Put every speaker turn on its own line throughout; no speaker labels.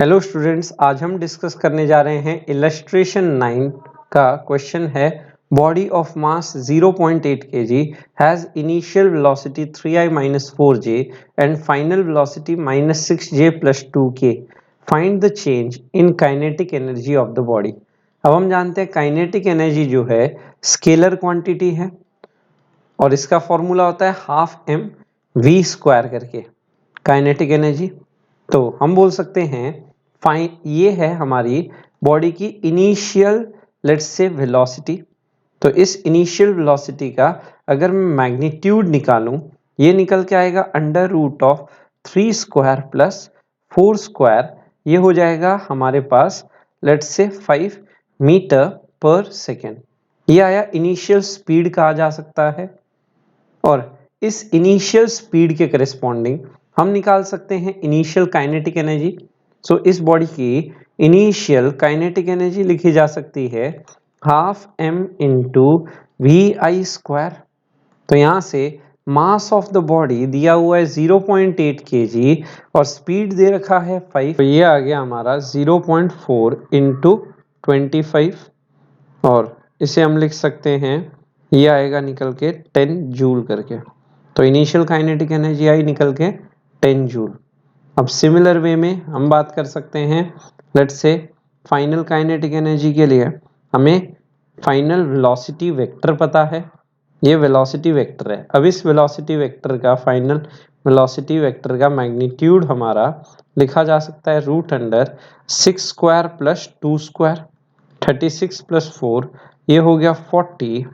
Hello students, आज हम discuss करने जा रहे हैं इलस्ट्रेशन 9 का क्वेश्चन है। Body of mass 0.8 kg has initial velocity 3i-4j and final velocity -6j + 2k। Find the change in kinetic energy of the body. अब हम जानते हैं काइनेटिक एनर्जी जो है स्केलर क्वांटिटी है और इसका फॉर्मूला होता है ½mv² करके काइनेटिक एनर्जी। तो हम बोल सकते हैं ये है हमारी बॉडी की इनिशियल लेट्स से वेलोसिटी। तो इस इनिशियल वेलोसिटी का अगर मैं मैग्नीट्यूड निकालूं, ये निकल के आएगा √3² + 4²। ये हो जाएगा हमारे पास लेट्स से 5 मीटर/सेकेंड। ये आया इनिशियल स्पीड कहा जा सकता है और इस इनिशियल स्पीड के करस्पॉन्डिंग हम निकाल सकते हैं इनिशियल काइनेटिक एनर्जी। सो इस बॉडी की इनिशियल काइनेटिक एनर्जी लिखी जा सकती है ½m × vi²। तो यहाँ से मास ऑफ द बॉडी दिया हुआ है 0.8 kg और स्पीड दे रखा है 5। तो ये आ गया हमारा 0.4 × 25 और इसे हम लिख सकते हैं, ये आएगा निकल के 10 जूल करके। तो इनिशियल काइनेटिक एनर्जी आई निकल के 10 जूल। अब सिमिलर वे में हम बात कर सकते हैं let's say final kinetic energy के लिए हमें फाइनल वेलोसिटी वेक्टर पता है, ये वेलोसिटी वेक्टर है। अब इस वेलोसिटी वेक्टर का फाइनल वेलोसिटी वेक्टर का मैग्नीट्यूड हमारा लिखा जा सकता है √6² + 2²। 36 + 4 ये हो गया 40।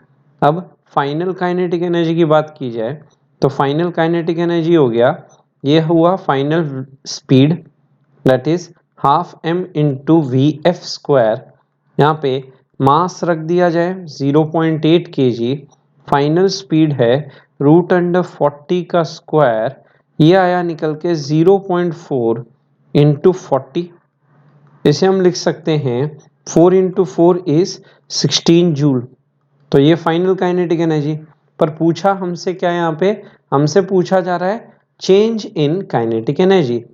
अब फाइनल काइनेटिक एनर्जी की बात की जाए तो फाइनल काइनेटिक एनर्जी हो गया, ये हुआ final speed that is ½ m × vf²। यहाँ पे मास रख दिया जाए 0.8 kg, फाइनल स्पीड है √40 का स्क्वायर, ये आया निकल के 0.4 × 40। इसे हम लिख सकते हैं 4 × 4 = 16 जूल। तो ये फाइनल काइनेटिक एनर्जी। पर पूछा हमसे क्या, यहाँ पे हमसे पूछा जा रहा है चेंज इन काइनेटिक एनर्जी।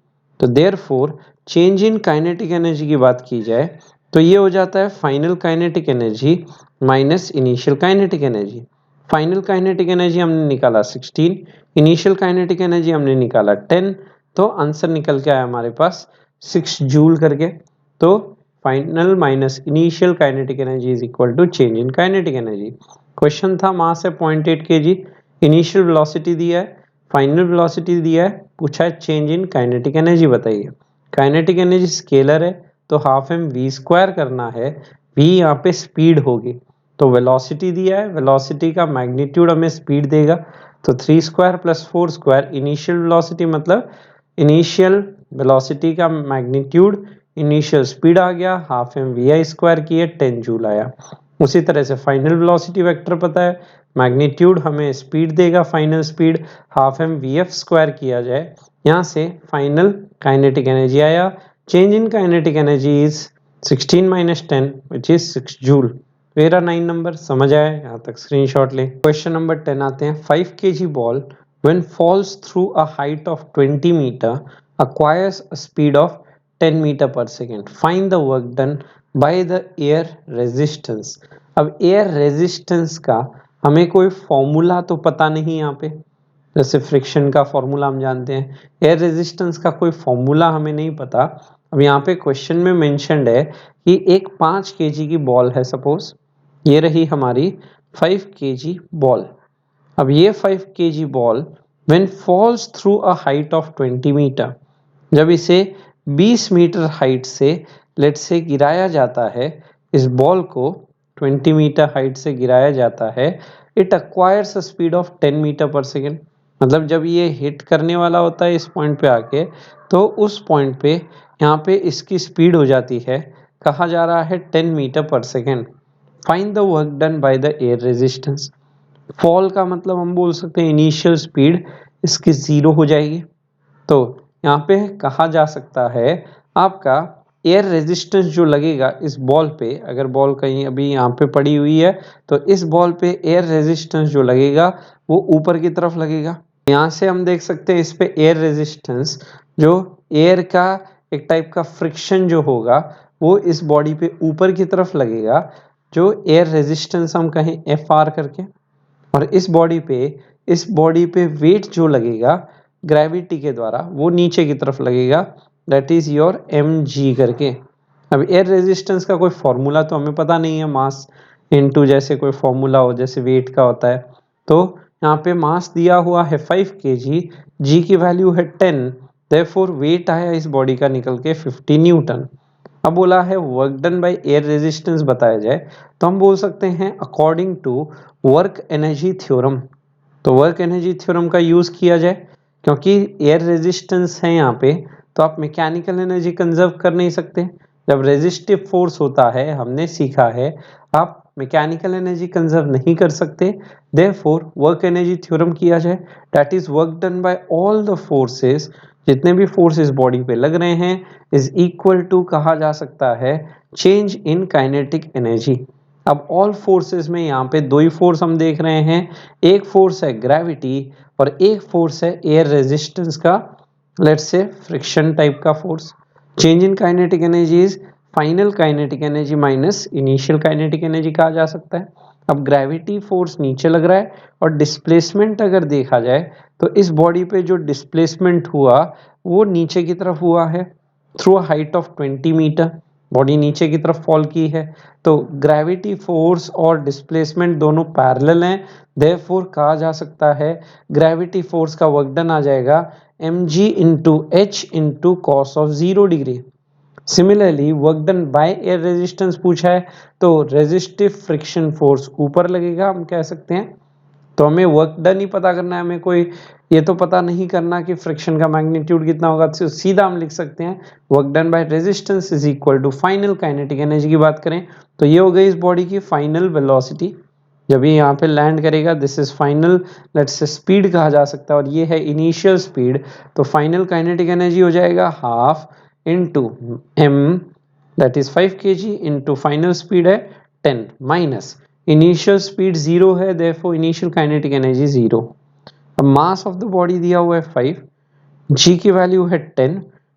तो therefore change in kinetic energy की बात की जाए तो ये हो जाता है final kinetic energy minus initial kinetic energy. Final kinetic energy हमने निकाला 16, इनिशियल काइनेटिक एनर्जी हमने निकाला 10। तो आंसर निकल के आया हमारे पास 6 जूल करके। तो final minus initial kinetic energy is equal to change in kinetic energy. Question था मास है 0.8 kg, इनिशियल वेलोसिटी दिया है, फाइनल वेलोसिटी दिया है, पूछा है चेंज इन काइनेटिक एनर्जी बताइए। काइनेटिक एनर्जी स्केलर है तो ½mv² करना है, v यहाँ पे स्पीड होगी। तो वेलोसिटी दिया है, वेलोसिटी का मैग्नीट्यूड हमें स्पीड देगा। तो 3² + 4² इनिशियल वेलोसिटी मतलब इनिशियल वेलोसिटी का मैग्नीट्यूड इनिशियल स्पीड आ गया, ½mvi² की है 10 जूल आया। उसी तरह से फाइनल वेलोसिटी वेक्टर पता है, मैग्नीट्यूड हमें स्पीड देगा, फाइनल स्पीड ½mvf² किया जाए, यहाँ से फाइनल काइनेटिक एनर्जी आया। Change in kinetic energy is 16 - 10 which is 6 joule. मेरा 9 नंबर समझ आया, यहाँ तक स्क्रीनशॉट लें। क्वेश्चन नंबर 10 आते हैं। 5 kg ball when falls through a height of 20 meter acquires a speed of 10 meter/second. Find the work done by the air resistance. अब air resistance का हमें कोई फॉर्मूला तो पता नहीं, यहाँ पे जैसे फ्रिक्शन का फॉर्मूला हम जानते हैं, एयर रेजिस्टेंस का कोई फॉर्मूला हमें नहीं पता। अब यहाँ पे क्वेश्चन में मेंशन्ड है कि एक 5 kg की बॉल है, सपोज ये रही हमारी 5 kg बॉल। अब ये 5 kg ball when falls through a height of 20 metre, जब इसे 20 मीटर हाइट से लेट से गिराया जाता है, इस बॉल को 20 मीटर हाइट से गिराया जाता है, it acquires a speed of 10 मीटर/सेकेंड। मतलब जब ये हिट करने वाला होता है इस पॉइंट पे आके, तो उस पॉइंट पे यहाँ पे इसकी स्पीड हो जाती है, कहा जा रहा है 10 metre per second. Find the work done by the air resistance. Fall का मतलब हम बोल सकते हैं इनिशियल स्पीड इसकी 0 हो जाएगी। तो यहाँ पे कहा जा सकता है आपका एयर रेजिस्टेंस जो लगेगा इस बॉल पे, अगर बॉल कहीं अभी यहाँ पे पड़ी हुई है तो इस बॉल पे एयर रेजिस्टेंस जो लगेगा वो ऊपर की तरफ लगेगा। यहाँ से हम देख सकते हैं इस पे एयर रेजिस्टेंस जो एयर का एक टाइप का फ्रिक्शन जो होगा वो इस बॉडी पे ऊपर की तरफ लगेगा, जो एयर रेजिस्टेंस हम कहें Fr करके, और इस बॉडी पे वेट जो लगेगा ग्रेविटी के द्वारा वो नीचे की तरफ लगेगा, दैट इज योर mg करके। अब एयर रेजिस्टेंस का कोई फॉर्मूला तो हमें पता नहीं है, मास इनटू जैसे कोई फॉर्मूला हो जैसे वेट का होता है, तो यहाँ पे मास दिया हुआ है 5 kg, g की वैल्यू है 10, देयरफॉर वेट आया इस बॉडी का निकल के 50 न्यूटन। अब बोला है work done by air resistance बताया जाए, तो हम बोल सकते हैं according to work energy theorem. तो वर्क एनर्जी थ्योरम का यूज किया जाए, क्योंकि एयर रेजिस्टेंस है यहाँ पे, तो आप मैकेनिकल एनर्जी कंजर्व कर नहीं सकते। जब रेजिस्टिव फोर्स होता है, हमने सीखा है, आप मैकेनिकल एनर्जी कंजर्व नहीं कर सकते, देयरफॉर वर्क एनर्जी थ्योरम किया जाए, that is work done by all the forces, जितने भी फोर्सेस बॉडी पे लग रहे हैं इज इक्वल टू कहा जा सकता है चेंज इन काइनेटिक एनर्जी। अब ऑल फोर्सेस में यहाँ पे दो ही फोर्स हम देख रहे हैं, एक फोर्स है ग्रेविटी और एक फोर्स है एयर रेजिस्टेंस का, लेट्स से फ्रिक्शन टाइप का force. Change in kinetic energy is final kinetic energy minus initial kinetic energy कहा जा सकता है। अब ग्रेविटी फोर्स नीचे लग रहा है और डिस्प्लेसमेंट अगर देखा जाए तो इस बॉडी पे जो डिस्प्लेसमेंट हुआ वो नीचे की तरफ हुआ है through a height of 20 metre, body नीचे की तरफ फॉल की है, तो ग्रेविटी फोर्स और डिस्प्लेसमेंट दोनों पैरेलल हैं, देयरफॉर कहा जा सकता है ग्रेविटी फोर्स का वर्क डन आ जाएगा mg into h into cos of 0 degree. Similarly work done by air resistance पूछा है, तो रेजिस्टिव फ्रिक्शन फोर्स ऊपर लगेगा हम कह सकते हैं। तो हमें वर्क डन ही पता करना है, हमें कोई ये तो पता नहीं करना कि फ्रिक्शन का मैग्नीट्यूड कितना होगा, तो सीधा हम लिख सकते हैं work done by resistance is equal to final kinetic energy की बात करें तो ये हो गई इस बॉडी की फाइनल वेलोसिटी, जब ये यहाँ पे लैंड करेगा this is final, let's say speed कहा जा सकता है, और ये है इनिशियल स्पीड, तो फाइनल काइनेटिक एनर्जी हो जाएगा half into m that is 5 kg into final speed है 10 माइनस इनिशियल स्पीड 0 है, देयरफॉर इनिशियल काइनेटिक एनर्जी 0। अब मास ऑफ द बॉडी दिया हुआ है 5, g की वैल्यू है 10,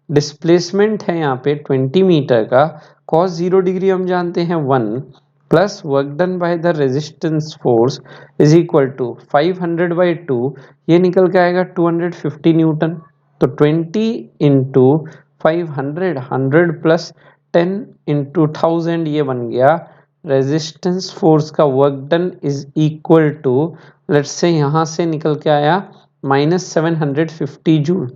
डिस्प्लेसमेंट है यहाँ पे 20 मीटर का, cos 0 डिग्री हम जानते हैं 1, plus work done by the resistance force is equal to 500/2, ये निकल के आएगा 250 न्यूटन। तो 20 इंटू 500, 100 प्लस 10 इंटू 1000, ये बन गया रेजिस्टेंस फोर्स का work done is equal to, let's say यहाँ से निकल के आया -750 जूल।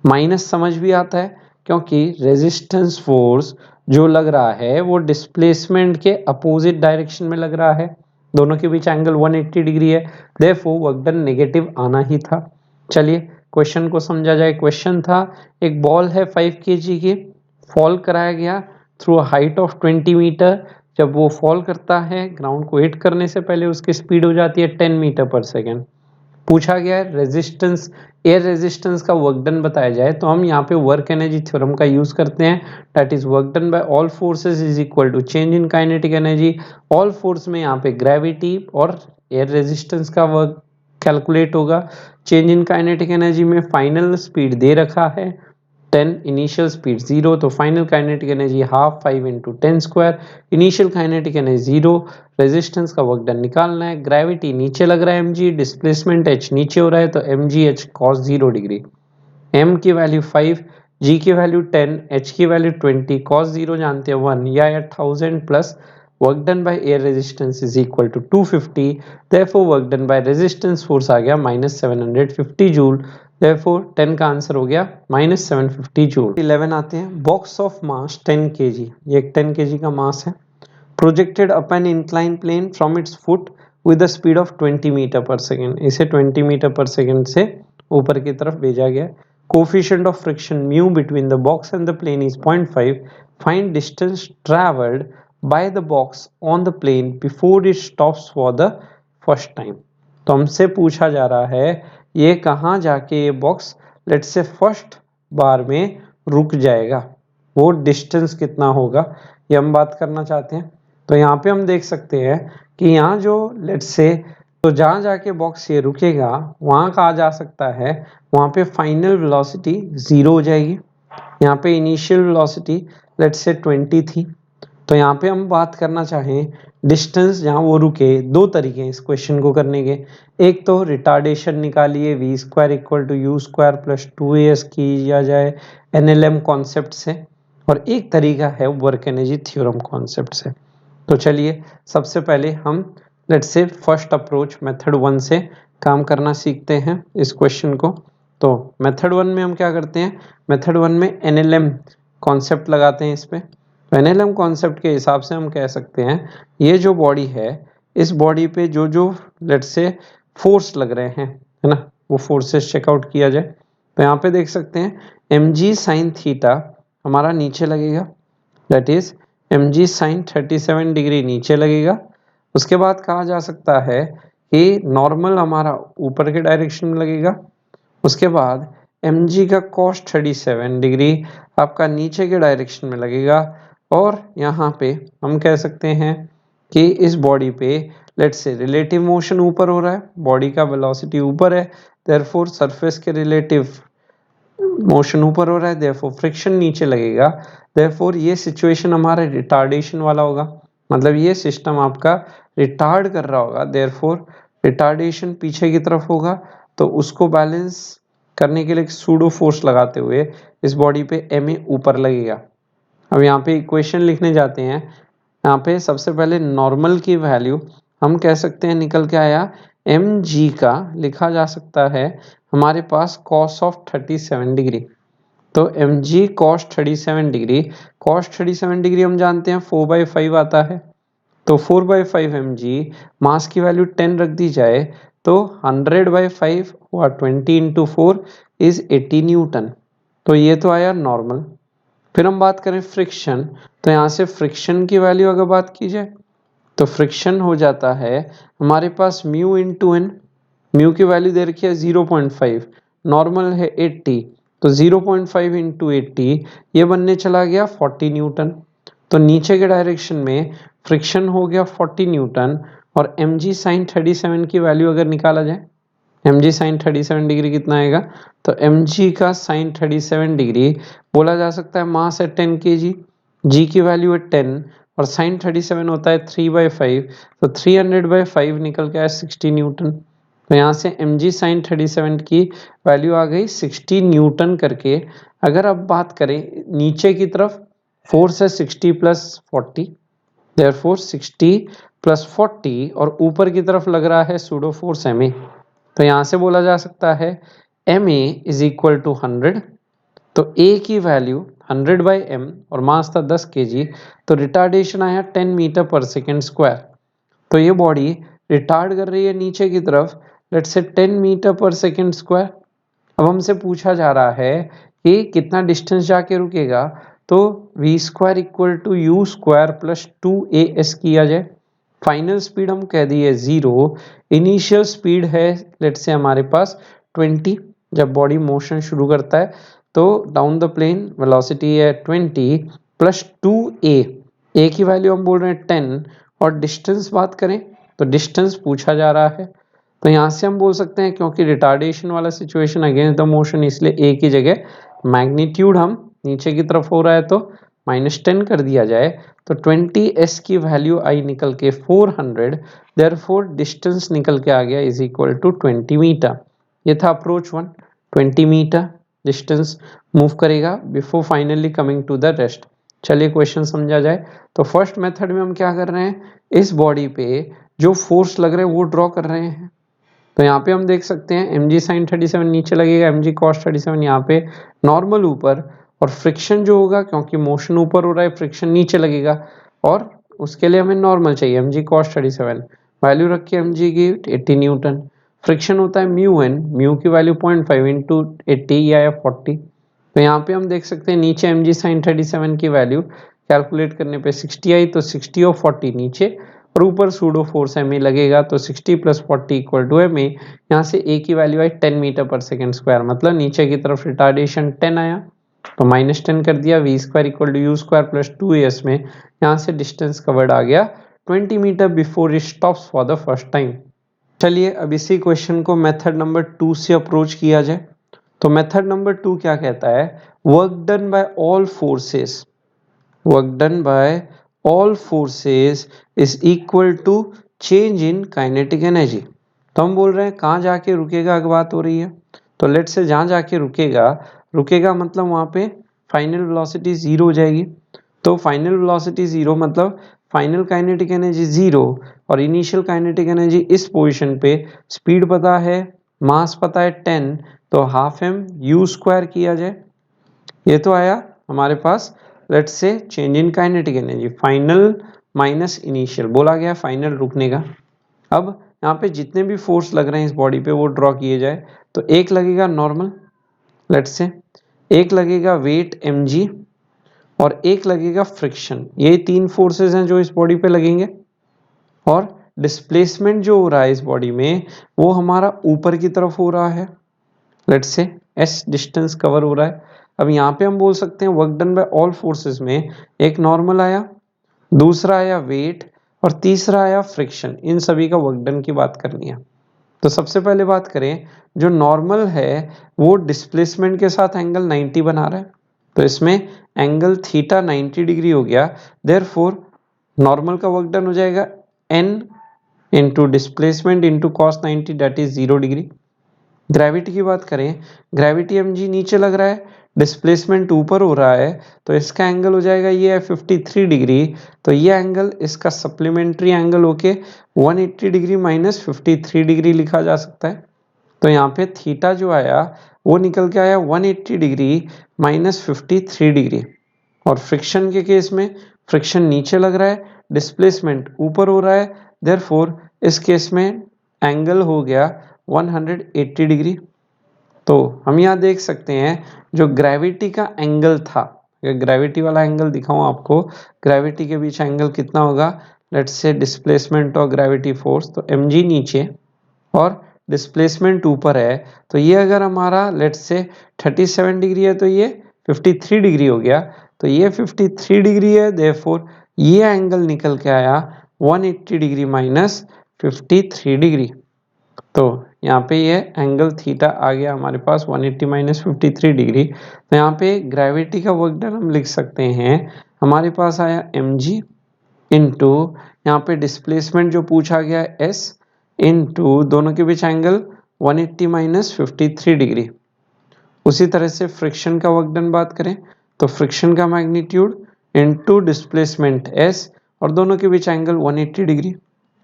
माइनस समझ भी आता है क्योंकि रेजिस्टेंस फोर्स जो लग रहा है वो डिस्प्लेसमेंट के अपोजिट डायरेक्शन में लग रहा है, दोनों के बीच एंगल 180 डिग्री है, देयरफॉर वर्क डन नेगेटिव आना ही था। चलिए क्वेश्चन को समझा जाए। क्वेश्चन था एक बॉल है 5 kg की, फॉल कराया गया थ्रू हाइट ऑफ 20 मीटर, जब वो फॉल करता है ग्राउंड को हिट करने से पहले उसकी स्पीड हो जाती है 10 मीटर पर सेकेंड। पूछा गया है रेजिस्टेंस, एयर रेजिस्टेंस का वर्क डन बताया जाए, तो हम यहाँ पे वर्क एनर्जी थ्योरम का यूज करते हैं, that is work done by all forces is equal to change in kinetic energy. All force में यहाँ पे ग्रेविटी और एयर रेजिस्टेंस का वर्क कैलकुलेट होगा, चेंज इन काइनेटिक एनर्जी में फाइनल स्पीड दे रखा है 10, इनिशियल स्पीड 0, तो final kinetic energy half 5 into 10 square, initial kinetic energy 0, resistance का वर्क डन निकालना है, ग्रेविटी नीचे लग रहा है mg, डिस्प्लेसमेंट h नीचे हो रहा है तो mg h cos 0 degree, m की वैल्यू 5, g की वैल्यू 10, h की वैल्यू 20, cos 0 जानते हैं 1 या 1000 plus work done by air resistance is equal to 250, therefore work done by resistance force आ गया -750 जूल, therefore 10 का आंसर हो गया -750 जूल। 11 आते हैं, बॉक्स ऑफ मास 10 kg, ये एक 10 kg का मास है, projected up an incline plane from its foot with the speed of 20 metre per second, इसे 20 मीटर पर सेकेंड से ऊपर की तरफ भेजा गया। Coefficient of friction mu between the box and the plane is 0.5, find distance travelled by the box on the plane before it stops for the first time. तो हमसे पूछा जा रहा है ये कहाँ जाके ये बॉक्स लेट्स से फर्स्ट बार में रुक जाएगा, वो डिस्टेंस कितना होगा ये हम बात करना चाहते हैं। तो यहाँ पे हम देख सकते हैं कि यहाँ जो लेट्स से तो जहाँ जाके बॉक्स ये रुकेगा वहाँ कहा जा सकता है वहाँ पे फाइनल वेलोसिटी 0 हो जाएगी, यहाँ पे इनिशियल वेलोसिटी लेट्स से 20 थी, तो यहाँ पे हम बात करना चाहें डिस्टेंस जहाँ वो रुके, दो तरीके हैं इस क्वेश्चन को करने के। एक तो रिटार्डेशन निकालिए v square equal to u square plus 2as किया जाए NLM कॉन्सेप्ट से, और एक तरीका है वर्क एनर्जी थ्योरम कॉन्सेप्ट से। तो चलिए सबसे पहले हम let's say first approach method 1 से काम करना सीखते हैं इस क्वेश्चन को। तो मेथड 1 में हम क्या करते हैं, मेथड 1 में NLM कॉन्सेप्ट लगाते हैं इस पे। तो NLM कॉन्सेप्ट के हिसाब से हम कह सकते हैं ये जो बॉडी है, इस बॉडी पे जो जो लेट्स से फोर्स लग रहे हैं, है ना, वो फोर्सेस चेकआउट किया जाए। तो यहाँ पे देख सकते हैं mg साइन थीटा हमारा नीचे लगेगा, that is mg sine 37 degree नीचे लगेगा। उसके बाद कहा जा सकता है कि नॉर्मल हमारा ऊपर के डायरेक्शन में लगेगा। उसके बाद mg का cos 37 डिग्री आपका नीचे के डायरेक्शन में लगेगा। और यहाँ पे हम कह सकते हैं कि इस बॉडी पे लेट्स से रिलेटिव मोशन ऊपर हो रहा है, बॉडी का वेलोसिटी ऊपर है, देयरफॉर सरफेस के रिलेटिव मोशन ऊपर हो रहा है, देयरफॉर फ्रिक्शन नीचे लगेगा। देयरफॉर ये सिचुएशन हमारा रिटार्डेशन वाला होगा, मतलब ये सिस्टम आपका रिटार्ड कर रहा होगा, देयरफॉर रिटार्डेशन पीछे की तरफ होगा। तो उसको बैलेंस करने के लिए सूडो फोर्स लगाते हुए इस बॉडी पे ma ऊपर लगेगा। अब यहाँ पे इक्वेशन लिखने जाते हैं, यहाँ पे सबसे पहले नॉर्मल की वैल्यू हम कह सकते हैं निकल के आया mg का लिखा जा सकता है हमारे पास cos ऑफ 37 डिग्री। तो mg cos 37 degree, cos 37 degree हम जानते हैं 4/5 आता है, तो 4/5 mg मास की वैल्यू 10 रख दी जाए तो 100/5 हुआ 20 इंटू 4 इज 80 न्यूटन। तो ये तो आया नॉर्मल। फिर हम बात करें फ्रिक्शन, तो यहाँ से फ्रिक्शन की वैल्यू अगर बात की जाए तो फ्रिक्शन हो जाता है हमारे पास म्यू इंटू एन, म्यू की वैल्यू दे रखी है 0.5, नॉर्मल है 80, तो 0.5 इंटू 80 ये बनने चला गया 40 न्यूटन। तो नीचे के डायरेक्शन में फ्रिक्शन हो गया 40 न्यूटन। और mg साइन 37 की वैल्यू अगर निकाला जाए, mg साइन 37 डिग्री कितना आएगा, तो mg का साइन 37 डिग्री बोला जा सकता है मास है 10 kg, g की वैल्यू है 10 और साइन 37 होता है 3/5, तो 300/5 निकल के आया 60 न्यूटन। तो यहाँ से mg साइन 37 की वैल्यू आ गई 60 न्यूटन करके। अगर अब बात करें नीचे की तरफ, फोर्स है 60 प्लस 40, देयरफॉर 60 प्लस 40, और ऊपर की तरफ लग रहा है सूडो फोर्स ma। तो यहाँ से बोला जा सकता है ma इज इक्वल टू 100, तो a की वैल्यू 100/m और मास था 10 kg, तो रिटार्डेशन आया 10 मीटर पर सेकेंड स्क्वायर। तो ये बॉडी रिटार्ड कर रही है नीचे की तरफ let's say 10 metre per second square. अब हमसे पूछा जा रहा है कि कितना डिस्टेंस जाके रुकेगा, तो v square equal to u square plus 2as किया जाए। फाइनल स्पीड हम कह दिए 0, इनिशियल स्पीड है लेट्स से हमारे पास 20, जब बॉडी मोशन शुरू करता है तो डाउन द प्लेन वेलोसिटी है 20 प्लस 2a, a की वैल्यू हम बोल रहे हैं 10, और डिस्टेंस बात करें तो डिस्टेंस पूछा जा रहा है। तो यहाँ से हम बोल सकते हैं क्योंकि रिटार्डेशन वाला सिचुएशन अगेंस्ट द मोशन, इसलिए a की जगह मैग्नीट्यूड हम नीचे की तरफ हो रहा है तो -10 कर दिया जाए, तो 20s की वैल्यू आई निकल के 400, देयरफॉर डिस्टेंस निकल के आ गया इज इक्वल टू 20 मीटर। ये था अप्रोच 1, 20 मीटर डिस्टेंस मूव करेगा before finally coming to the rest. चलिए क्वेश्चन समझा जाए। तो फर्स्ट मेथड में हम क्या कर रहे हैं, इस बॉडी पे जो फोर्स लग रहे हैं वो ड्रॉ कर रहे हैं। तो यहाँ पे हम देख सकते हैं mg साइन 37 नीचे लगेगा, mg cos 37 यहाँ पे नॉर्मल ऊपर, और फ्रिक्शन जो होगा क्योंकि मोशन ऊपर हो रहा है फ्रिक्शन नीचे लगेगा, और उसके लिए हमें नॉर्मल चाहिए mg cos 37, वैल्यू रखी mg की 80 न्यूटन। फ्रिक्शन होता है म्यू एन, म्यू की वैल्यू 0.5 इंटू 80 या 40। तो यहाँ पे हम देख सकते हैं नीचे mg साइन 37 की वैल्यू कैलकुलेट करने पे 60 आई, तो 60 और 40 नीचे और ऊपर सूडो फोर्स ma लगेगा, तो 60 प्लस 40 इक्वल टू ma। यहाँ से a की वैल्यू आई 10 मीटर पर सेकेंड स्क्वायर, मतलब नीचे की तरफ रिटार्डेशन 10 आया तो -10 कर दिया, v square equal to u square plus 2as में यहाँ से डिस्टेंस कवर्ड आ गया 20 metre before it stops for the first time. चलिए अब इसी क्वेश्चन को मेथड नंबर 2 से अप्रोच किया जाए। तो मेथड नंबर 2 क्या कहता है, work done by all forces, work done by all forces is equal to change in kinetic energy. तो हम बोल रहे हैं कहाँ जाके रुकेगा की बात हो रही है, तो लेट से जहाँ जाके रुकेगा, रुकेगा मतलब वहाँ पे फाइनल वेलोसिटी जीरो हो जाएगी। तो फाइनल वेलोसिटी जीरो मतलब फाइनल काइनेटिक एनर्जी जीरो और इनिशियल काइनेटिक एनर्जी इस पोजीशन पे, स्पीड पता है, मास पता है 10, तो हाफ एम यू स्क्वायर किया जाए, ये तो आया हमारे पास। Let's say change in kinetic energy final minus initial, बोला गया फाइनल रुकने का। अब यहाँ पे जितने भी फोर्स लग रहे हैं इस बॉडी पे वो ड्रॉ किए जाए, तो एक लगेगा नॉर्मल, लेट्स से एक लगेगा वेट mg और एक लगेगा फ्रिक्शन, ये तीन फोर्सेस हैं जो इस बॉडी पे लगेंगे। और डिस्प्लेसमेंट जो हो रहा है इस बॉडी में वो हमारा ऊपर की तरफ हो रहा है, let's say s distance cover हो रहा है। अब यहाँ पे हम बोल सकते हैं work done by all forces में एक नॉर्मल आया, दूसरा आया वेट और तीसरा आया फ्रिक्शन, इन सभी का वर्क डन की बात करनी है। तो सबसे पहले बात करें, जो नॉर्मल है वो डिस्प्लेसमेंट के साथ एंगल 90 बना रहा है, तो इसमें एंगल थीटा 90 डिग्री हो गया, देयरफॉर नॉर्मल का वर्क डन हो जाएगा n into displacement into cos 90 that is 0 degree. Gravity की बात करें, ग्रेविटी mg नीचे लग रहा है, डिस्प्लेसमेंट ऊपर हो रहा है, तो इसका एंगल हो जाएगा ये है 53 डिग्री, तो ये एंगल इसका सप्लीमेंट्री एंगल होके 180 डिग्री माइनस 53 डिग्री लिखा जा सकता है। तो यहाँ पे थीटा जो आया वो निकल के आया 180 डिग्री माइनस 53 डिग्री। और फ्रिक्शन के केस में फ्रिक्शन नीचे लग रहा है, डिस्प्लेसमेंट ऊपर हो रहा है, देयरफॉर इस केस में एंगल हो गया 180 डिग्री। तो हम यहाँ देख सकते हैं जो ग्रेविटी का एंगल था, ग्रेविटी वाला एंगल दिखाऊं आपको, ग्रेविटी के बीच एंगल कितना होगा, लेट्स से डिस्प्लेसमेंट और ग्रेविटी फोर्स, तो mg नीचे और डिस्प्लेसमेंट ऊपर है, तो ये अगर हमारा लेट्स से 37 डिग्री है तो ये 53 डिग्री हो गया, तो ये 53 डिग्री है, देयरफॉर ये एंगल निकल के आया 180 डिग्री माइनस 53 डिग्री। तो यहाँ पे ये एंगल थीटा आ गया हमारे पास 180 माइनस 53 डिग्री। तो यहाँ पे ग्रेविटी का वर्क डन हम लिख सकते हैं, हमारे पास आया mg इंटू यहाँ पे डिस्प्लेसमेंट जो पूछा गया है s इंटू दोनों के बीच एंगल 180 माइनस 53 डिग्री। उसी तरह से फ्रिक्शन का वर्क डन बात करें तो फ्रिक्शन का मैग्नीट्यूड इंटू डिस्प्लेसमेंट s और दोनों के बीच angle 180 degree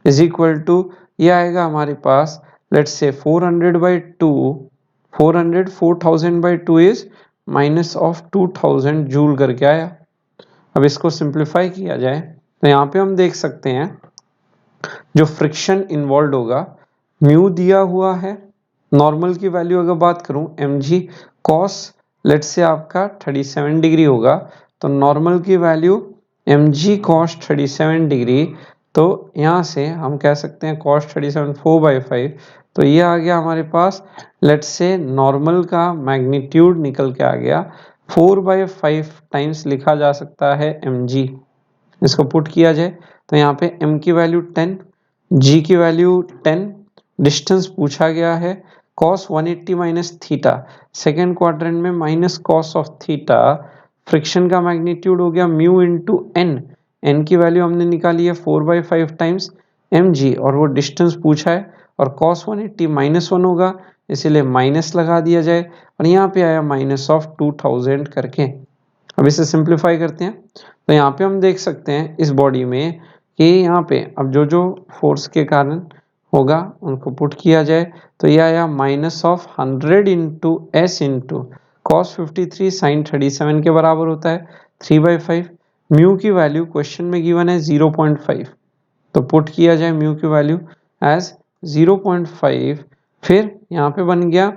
is equal to ये आएगा हमारे पास, लेट्स से 400 by 2, 400 4000 by 2 is minus of 2000 joule करके आया। अब इसको सिंप्लीफाई किया जाए तो यहाँ पे हम देख सकते हैं जो फ्रिक्शन इन्वॉल्व होगा, म्यू दिया हुआ है, नॉर्मल की वैल्यू अगर बात करूं mg cos लेट्स से आपका 37 डिग्री होगा, तो नॉर्मल की वैल्यू mg cos 37 डिग्री, तो यहाँ से हम कह सकते हैं cos 37 4/5, तो ये आ गया हमारे पास, लेट्स से नॉर्मल का मैग्नीट्यूड निकल के आ गया 4/5 टाइम्स लिखा जा सकता है mg। इसको पुट किया जाए तो यहाँ पे m की वैल्यू 10, g की वैल्यू 10, डिस्टेंस पूछा गया है cos 180 minus theta, second quadrant में minus cos of theta, friction का मैग्नीट्यूड हो गया म्यू इंटू n, n की वैल्यू हमने निकाली है 4/5 टाइम्स mg और वो डिस्टेंस पूछा है, और cos 180 माइनस 1 होगा इसीलिए माइनस लगा दिया जाए, और यहाँ पे आया माइनस ऑफ 2000 करके। अब इसे सिंप्लीफाई करते हैं तो यहाँ पे हम देख सकते हैं इस बॉडी में कि यहाँ पे अब जो जो फोर्स के कारण होगा उनको पुट किया जाए तो ये आया minus of 100 into s into cos 53 sine 37 के बराबर होता है 3/5। म्यू की वैल्यू क्वेश्चन में गिवन है 0.5, तो पुट किया जाए म्यू की वैल्यू एज 0.5, फिर यहाँ पे बन गया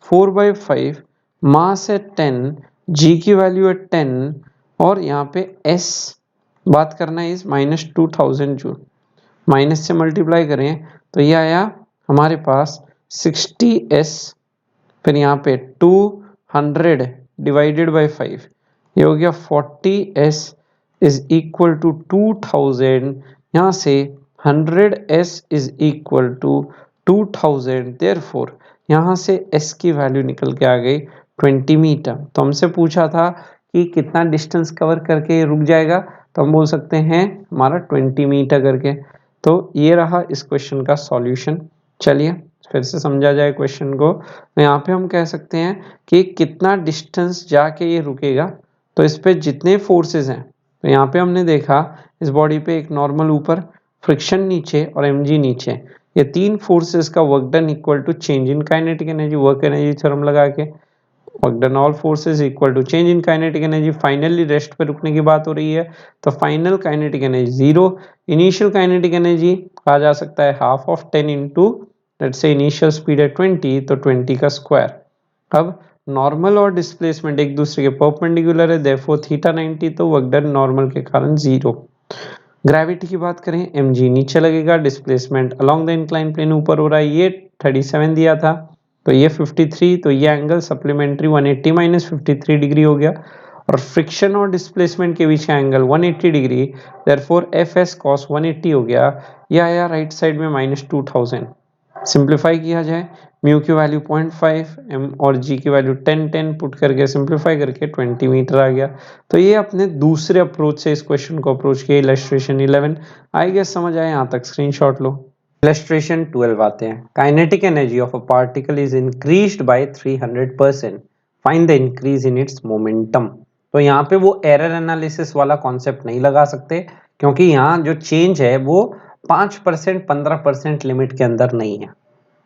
4/5, मास है 10, जी की वैल्यू है 10 और यहाँ पे s बात करना है इस माइनस 2000 जूल, माइनस से मल्टीप्लाई करें तो ये आया हमारे पास 60s, फिर यहाँ पे 200 डिवाइडेड बाई 5, ये हो गया 40s इज इक्वल टू 2000, यहाँ से 100s is equal to 2000, therefore यहाँ से s की वैल्यू निकल के आ गई 20 मीटर। तो हमसे पूछा था कि कितना डिस्टेंस कवर करके रुक जाएगा, तो हम बोल सकते हैं हमारा 20 मीटर करके। तो ये रहा इस क्वेश्चन का सॉल्यूशन। चलिए फिर से समझा जाए क्वेश्चन को। तो यहाँ पे हम कह सकते हैं कि कितना डिस्टेंस जाके ये रुकेगा, तो इस पे जितने फोर्सेस हैं, तो यहाँ पे हमने देखा इस बॉडी पे एक नॉर्मल ऊपर, फ्रिक्शन नीचे और mg नीचे, ये तीन फोर्सेस का work done equal to change in kinetic energy, work energy theorem लगा के work done all forces equal to change in kinetic energy. Finally rest पे रुकने की बात हो रही है, तो final kinetic energy 0, initial kinetic energy कहा जा सकता है half of 10 into let's say initial speed है 20, तो 20 का स्क्वायर। अब नॉर्मल और डिस्प्लेसमेंट एक दूसरे के परपेंडिकुलर है, देयरफॉर थीटा 90, तो वर्क डन नॉर्मल के कारण 0। ग्रेविटी की बात करें, mg नीचे लगेगा, displacement along the incline plane ऊपर हो रहा है, ये 37 दिया था, तो ये 53, तो ये एंगल सप्लीमेंट्री 180 माइनस 53 डिग्री हो गया, और फ्रिक्शन और डिस्प्लेसमेंट के बीच का angle 180 degree, therefore fs cos 180 हो गया, ये आया राइट साइड में -2000। सिंप्लीफाई किया जाए, म्यू की वैल्यू 0.5, m और g की वैल्यू 10 पुट करके सिंप्लीफाई करके 20 मीटर आ गया। तो ये अपने दूसरे अप्रोच से इस क्वेश्चन को अप्रोच किया, इलस्ट्रेशन 11। आई गेस समझ आए, यहाँ तक स्क्रीनशॉट लो। इलस्ट्रेशन 12 आते हैं। Kinetic energy of a particle is increased by 300%, find the increase in its momentum. तो यहाँ पे वो एरर एनालिसिस वाला कॉन्सेप्ट नहीं लगा सकते, क्योंकि यहाँ जो चेंज है वो 5% 15% लिमिट के अंदर नहीं है।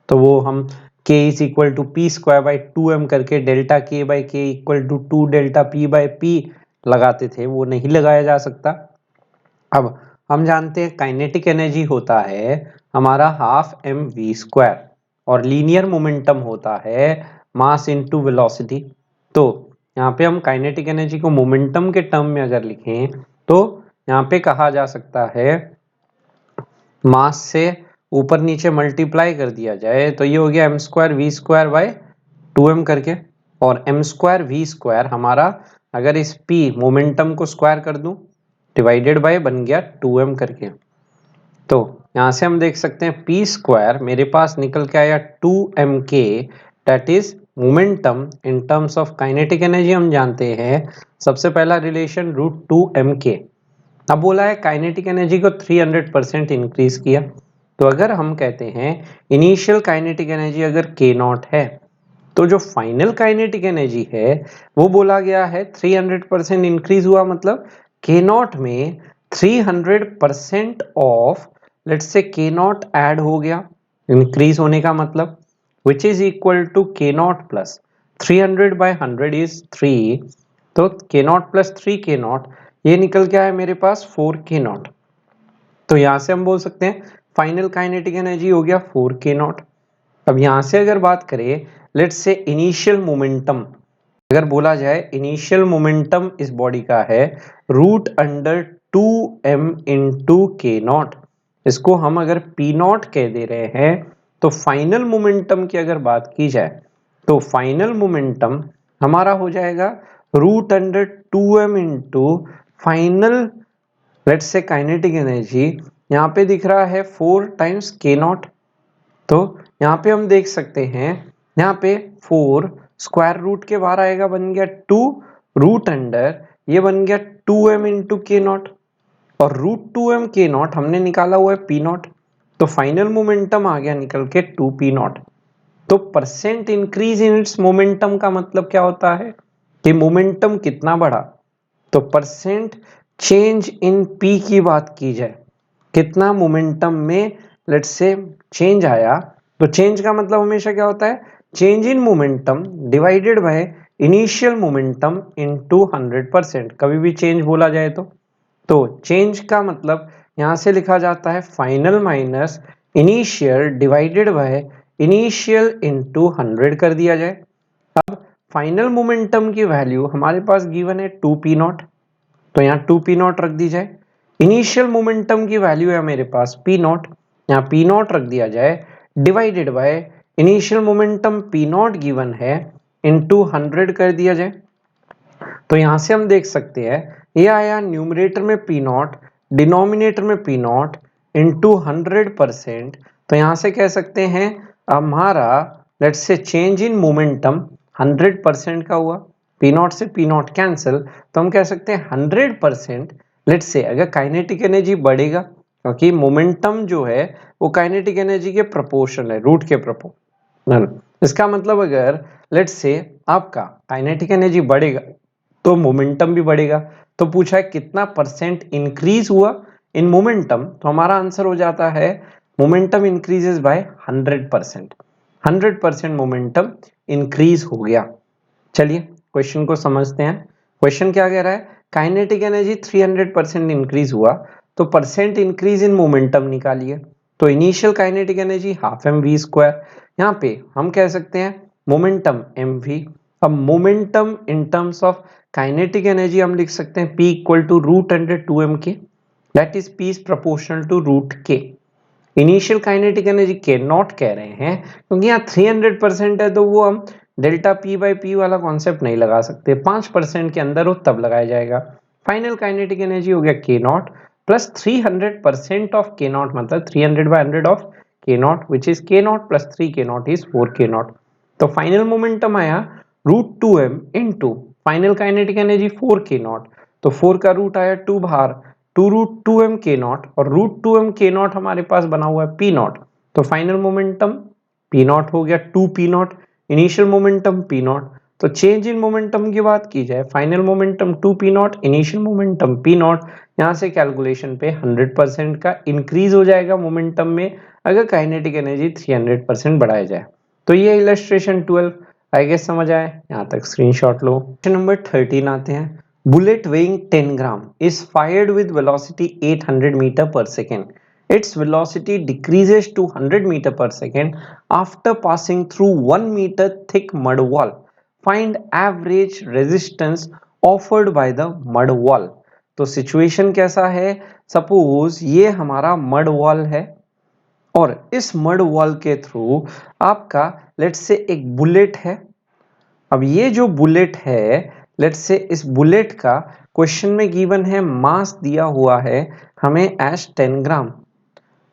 तो वो हम k is equal to p square by 2m करके delta k by k equal to 2 delta p by p लगाते थे, वो नहीं लगाया जा सकता। अब हम जानते हैं काइनेटिक एनर्जी होता है हमारा हाफ एम वी स्क्वायर, और लीनियर मोमेंटम होता है मास इनटू वेलोसिटी। तो यहाँ पे हम काइनेटिक एनर्जी को मोमेंटम के टर्म में अगर लिखें, तो यहाँ पे कहा जा सकता है मास से ऊपर नीचे मल्टीप्लाई कर दिया जाए, तो ये हो गया m square v square by 2m करके, और m स्क्वायर वी स्क्वायर हमारा अगर इस p मोमेंटम को स्क्वायर कर दूं डिवाइडेड बाय बन गया 2m करके। तो यहां से हम देख सकते हैं p स्क्वायर मेरे पास निकल के आया 2mk, that is momentum in terms of kinetic energy हम जानते हैं सबसे पहला रिलेशन √2mk। अब बोला है काइनेटिक एनर्जी को 300% इंक्रीज किया, तो अगर हम कहते हैं इनिशियल काइनेटिक एनर्जी अगर k नॉट है, तो जो फाइनल काइनेटिक एनर्जी है वो बोला गया है 300% इंक्रीज हुआ, मतलब k नॉट में 300% of let's say k nought add हो गया, इंक्रीज होने का मतलब, which is equal to k nought plus 300 by 100 is 3, तो k nought plus 3k not, ये निकल के आया मेरे पास 4k नॉट। तो यहां से हम बोल सकते हैं फाइनल काइनेटिक एनर्जी हो गया 4k नॉट। अब यहां से अगर बात करें लेट्स से इनिशियल मोमेंटम, अगर बोला जाए इनिशियल मोमेंटम इस बॉडी का है √2m इंटू के नॉट, इसको हम अगर p नॉट कह दे रहे हैं, तो फाइनल मोमेंटम की अगर बात की जाए, तो फाइनल मोमेंटम हमारा हो जाएगा √2m into final let's say kinetic energy, यहाँ पे दिख रहा है 4 टाइम्स k नॉट। तो यहाँ पे हम देख सकते हैं, यहाँ पे 4 स्क्वायर रूट के बाहर आएगा, बन गया 2 रूट अंडर, ये बन गया 2m इंटू के नॉट, और √2m के नॉट हमने निकाला हुआ है p नॉट, तो फाइनल मोमेंटम आ गया निकल के 2p नॉट। तो percent increase in its momentum का मतलब क्या होता है कि मोमेंटम कितना बढ़ा, तो परसेंट चेंज इन p की बात की जाए, कितना मोमेंटम में लेट्स से चेंज आया, तो चेंज का मतलब हमेशा क्या होता है, change in momentum divided by initial momentum into 100%, कभी भी चेंज बोला जाए तो चेंज का मतलब यहां से लिखा जाता है final minus initial divided by initial into 100 कर दिया जाए। अब फाइनल मोमेंटम की वैल्यू हमारे पास गिवन है 2p नॉट, तो यहाँ 2p नॉट रख दी जाए, इनिशियल मोमेंटम की वैल्यू है मेरे पास p नॉट, यहाँ p नॉट रख दिया जाए, divided by initial momentum p not given है इनटू 100 कर दिया जाए। तो यहां से हम देख सकते हैं ये आया न्यूमरेटर में p नॉट, डिनोमिनेटर में p नॉट इंटू 100%, तो यहां से कह सकते हैं हमारा let's say change in momentum 100% का हुआ, पी नॉट से पी नॉट कैंसिल, तो हम कह सकते हैं 100%। लेट्स से अगर काइनेटिक एनर्जी बढ़ेगा, क्योंकि मोमेंटम जो है वो काइनेटिक एनर्जी के प्रोपोर्शनल है, रूट के प्रोपोर्शनल। इसका मतलब अगर लेट्स से आपका काइनेटिक एनर्जी बढ़ेगा तो मोमेंटम भी बढ़ेगा। तो पूछा है कितना परसेंट इंक्रीज हुआ इन मोमेंटम, तो हमारा आंसर हो जाता है momentum increases by 100%। 100% momentum increase हो गया। चलिए क्वेश्चन को समझते हैं। क्वेश्चन क्या कह रहा है, काइनेटिक एनर्जी 300% इंक्रीज हुआ, तो परसेंट इंक्रीज इन मोमेंटम निकालिए। तो initial kinetic energy half m v square, यहाँ पे हम कह सकते हैं मोमेंटम एम वी। अब momentum in terms of kinetic energy हम लिख सकते हैं P equal to root under 2m k, that is P is proportional to root k. Initial kinetic energy k nought कह रहे हैं क्योंकि यहाँ 300% है, तो वो हम डेल्टा पी बाई पी वाला कॉन्सेप्ट नहीं लगा सकते, 5% के अंदर हो तब लगाया जाएगा। फाइनल काइनेटिक एनर्जी हो गया के नॉट प्लस 300% ऑफ के नॉट, मतलब 300/100 ऑफ के नॉट विच इज के नॉट प्लस 3 के नॉट इज 4 के नॉट। तो फाइनल मोमेंटम आया √2m into final kinetic energy 4 के नॉट, तो 4 का रूट आया 2 बाहर, 2√2m के नॉट, और √2m के नॉट हमारे पास बना हुआ है पी नॉट। तो फाइनल मोमेंटम पी नॉट हो गया 2 P not, initial momentum P not. तो चेंज इन मोमेंटम की बात की जाए, final momentum 2 P not, initial momentum P not. यहाँ से कैलकुलेशन पे 100% का इंक्रीज हो जाएगा मोमेंटम में अगर काइनेटिक एनर्जी 300% बढ़ाया जाए। तो ये इलस्ट्रेशन 12 आई गेस समझ आए, यहाँ तक स्क्रीनशॉट लो। क्वेश्चन नंबर 13 आते हैं। Bullet weighing 10 gram is fired with velocity 800 meter per second. Its velocity decreases to 100 meter per second after passing through 1 meter thick mud wall. Find average resistance offered by the mud wall. तो situation कैसा है, suppose ये हमारा mud wall है और इस mud wall के through आपका लेट्स से एक बुलेट है। अब ये जो बुलेट है, लेट्स से इस बुलेट का क्वेश्चन में गिवन है मास दिया हुआ है हमें एज 10 ग्राम।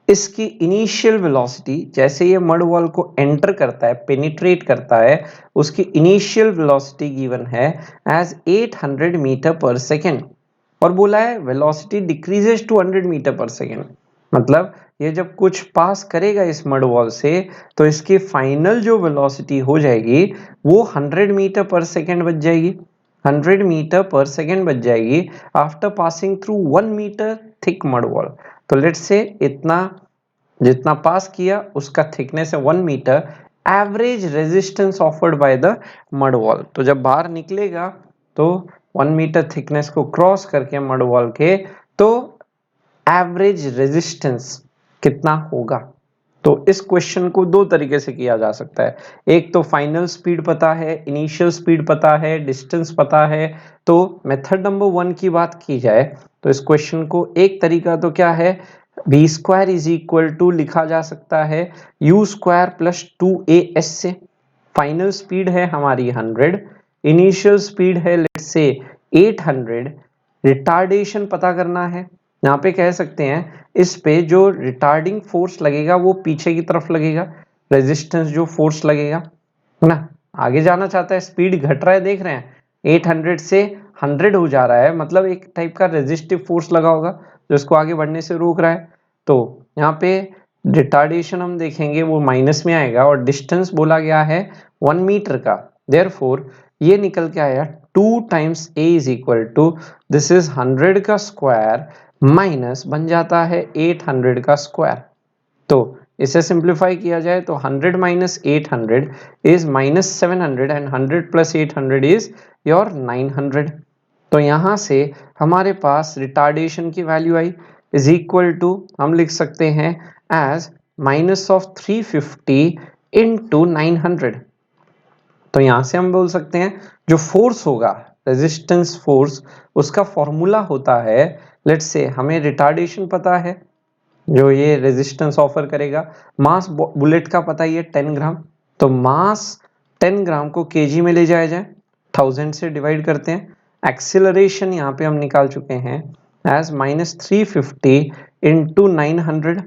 इसकी इनिशियल वेलोसिटी जैसे ये मड वॉल को एंटर करता है, पेनिट्रेट करता है, उसकी इनिशियल वेलोसिटी गिवन है एज 800 मीटर पर सेकेंड, और बोला है velocity decreases to 100 metre per second. मतलब ये जब कुछ पास करेगा इस मड वॉल से तो इसकी फाइनल जो वेलोसिटी हो जाएगी वो 100 मीटर पर सेकेंड बच जाएगी, 100 मीटर पर सेकेंड बच जाएगी after passing through 1 metre thick mud wall. तो लेट्स से इतना जितना पास किया उसका थिकनेस है 1 metre, average resistance offered by the mud wall. तो जब बाहर निकलेगा तो 1 मीटर थिकनेस को क्रॉस करके मड वॉल के, तो एवरेज रेजिस्टेंस कितना होगा। तो इस क्वेश्चन को दो तरीके से किया जा सकता है, एक तो फाइनल स्पीड पता है, इनिशियल स्पीड पता है, डिस्टेंस पता है। तो मेथड नंबर 1 की बात की जाए तो इस क्वेश्चन को एक तरीका तो क्या है, b square is equal to लिखा जा सकता है यू स्क्वायर प्लस 2as से। फाइनल स्पीड है हमारी 100, इनिशियल स्पीड है लेट्स से 800, रिटार्डेशन पता करना है। यहाँ पे कह सकते हैं इस पे जो रिटार्डिंग फोर्स लगेगा वो पीछे की तरफ लगेगा, रेजिस्टेंस जो फोर्स लगेगा है ना, आगे जाना चाहता है, स्पीड घट रहा है, देख रहे हैं 800 से 100 हो जा रहा है, मतलब एक टाइप का रेजिस्टिव फोर्स लगा होगा जो इसको आगे बढ़ने से रोक रहा है। तो यहाँ पे रिटार्डेशन हम देखेंगे वो माइनस में आएगा, और डिस्टेंस बोला गया है 1 मीटर का, देयरफॉर ये निकल के आया 2 times a is equal to this is 100 का स्क्वायर माइनस बन जाता है 800 का स्क्वायर। तो इसे सिंप्लीफाई किया जाए तो 100 minus 800 is minus 700 and 100 plus 800 is your 900। तो यहाँ से हमारे पास रिटार्डेशन की वैल्यू आई इज इक्वल टू हम लिख सकते हैं एज माइनस ऑफ 350 इंटू 900। तो यहाँ से हम बोल सकते हैं जो फोर्स होगा रेजिस्टेंस फोर्स, उसका फॉर्मूला होता है, लेट्स से हमें रिटार्डेशन पता है जो ये रेजिस्टेंस ऑफर करेगा, मास बुलेट का पता ही है 10 ग्राम, तो मास 10 ग्राम को केजी में ले जाया जाए 1000 से डिवाइड करते हैं। एक्सीलरेशन यहाँ पे हम निकाल चुके हैं एज माइनस 350 इंटू 900।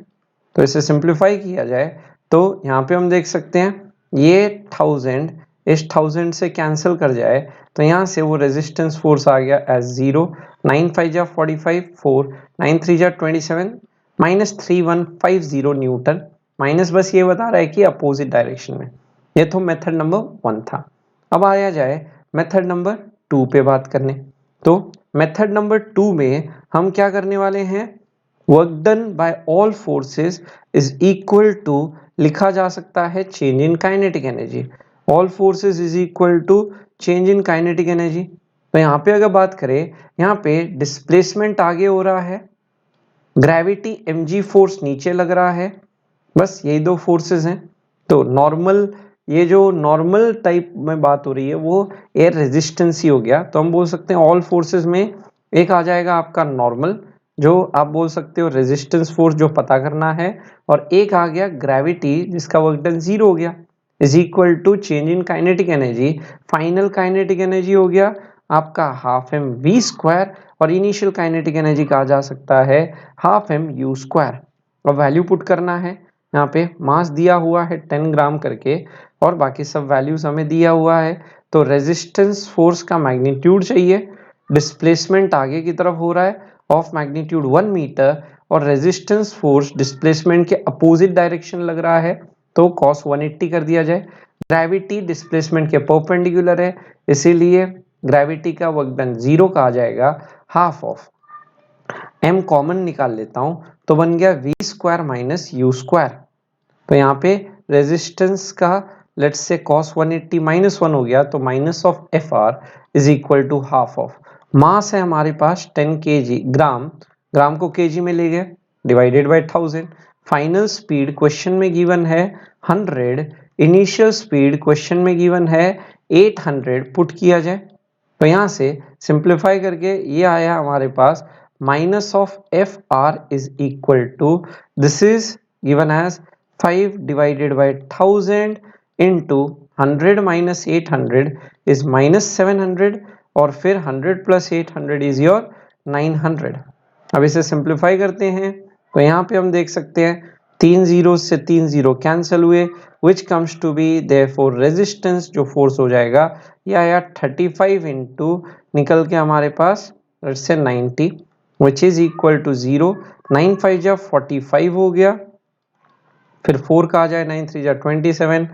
तो इसे सिंप्लीफाई किया जाए तो यहाँ पे हम देख सकते हैं ये 1000 इस 1000 से कैंसिल कर जाए तो यहाँ से वो रेजिस्टेंस फोर्स आ गया एज 0, 9 5 जा 45, 4 9 3 जा 27, माइनस 3150 न्यूटन, माइनस बस ये बता रहा है कि अपोजिट डायरेक्शन में। ये तो मेथड नंबर 1 था। अब आया जाए मेथड नंबर 2 पे बात करने। तो मेथड नंबर 2 में हम क्या करने वाले हैं, work done by all forces is equal to, लिखा जा सकता है change in kinetic energy. All forces is equal to change in kinetic energy. तो यहाँ पे अगर बात करें, यहाँ पे डिस्प्लेसमेंट आगे हो रहा है, ग्रेविटी mg फोर्स नीचे लग रहा है, बस यही दो फोर्सेस हैं। तो नॉर्मल, ये जो नॉर्मल टाइप में बात हो रही है वो एयर रेजिस्टेंस ही हो गया। तो हम बोल सकते हैं ऑल फोर्सेस में एक आ जाएगा आपका नॉर्मल, जो आप बोल सकते हो रेजिस्टेंस फोर्स जो पता करना है, और एक आ गया ग्रेविटी जिसका वर्क डन 0 हो गया, is equal to change in kinetic energy. Final kinetic energy हो गया आपका हाफ एम वी स्क्वायर, और इनिशियल काइनेटिक एनर्जी कहा जा सकता है हाफ एम यू स्क्वायर। अब वैल्यू पुट करना है, यहाँ पे मास दिया हुआ है 10 ग्राम करके, और बाकी सब वैल्यूज हमें दिया हुआ है। तो रेजिस्टेंस फोर्स का मैग्नीट्यूड चाहिए, डिस्प्लेसमेंट आगे की तरफ हो रहा है ऑफ मैग्नीट्यूड 1 मीटर, और रेजिस्टेंस फोर्स डिस्प्लेसमेंट के अपोजिट डायरेक्शन लग रहा है, तो cos 180 कर दिया जाए। ग्रेविटी डिस्प्लेसमेंट के परपेंडिकुलर है, इसीलिए ग्रेविटी का वर्क डन 0 का आ जाएगा हाफ ऑफ, m कॉमन निकाल लेता हूं तो बन गया v square minus you square. तो यहाँ पे रेजिस्टेंस का लेट्स से cos 180 माइनस 1 हो गया, तो minus of F R is equal to half of, mass है हमारे पास 10 kg, ग्राम, ग्राम को kg में ले गए, divided by 1000। Final speed question में गिवन है 100, इनिशियल स्पीड क्वेश्चन में गिवन है 800, पुट किया जाए तो यहाँ से सिंप्लीफाई करके ये आया हमारे पास minus of F R is equal to, this is given as 5 divided by 1000 into 100 minus 800 is minus 700, और फिर 100 प्लस 800 इज योर 900। अब इसे सिंप्लीफाई करते हैं तो यहाँ पे हम देख सकते हैं 3 जीरो से 3 जीरो कैंसिल हुए, which comes to be therefore resistance जो फोर्स हो जाएगा ये आया 35 इंटू निकल के हमारे पास लेट्स से 90, विच इज इक्वल टू 0, 9 5 जा 45 हो गया, फिर 4 का आ जाए 9 3 जा 27,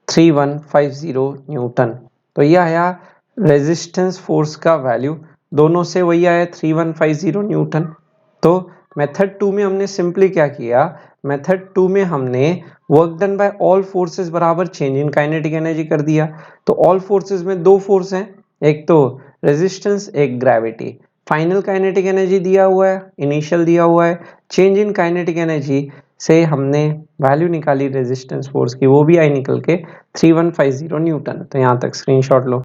3150 न्यूटन। तो ये आया रेजिस्टेंस फोर्स का वैल्यू, दोनों से वही आया 3150 न्यूटन। तो मेथड 2 में हमने सिंपली क्या किया, मेथड 2 में हमने work done by all forces बराबर चेंज इन काइनेटिक एनर्जी कर दिया। तो ऑल फोर्सेस में दो फोर्स हैं, एक तो रेजिस्टेंस, एक ग्रेविटी। फाइनल काइनेटिक एनर्जी दिया हुआ है, इनिशियल दिया हुआ है, चेंज इन काइनेटिक एनर्जी से हमने वैल्यू निकाली रेजिस्टेंस फोर्स की, वो भी आई निकल के 3150 न्यूटन। तो यहाँ तक स्क्रीनशॉट लो।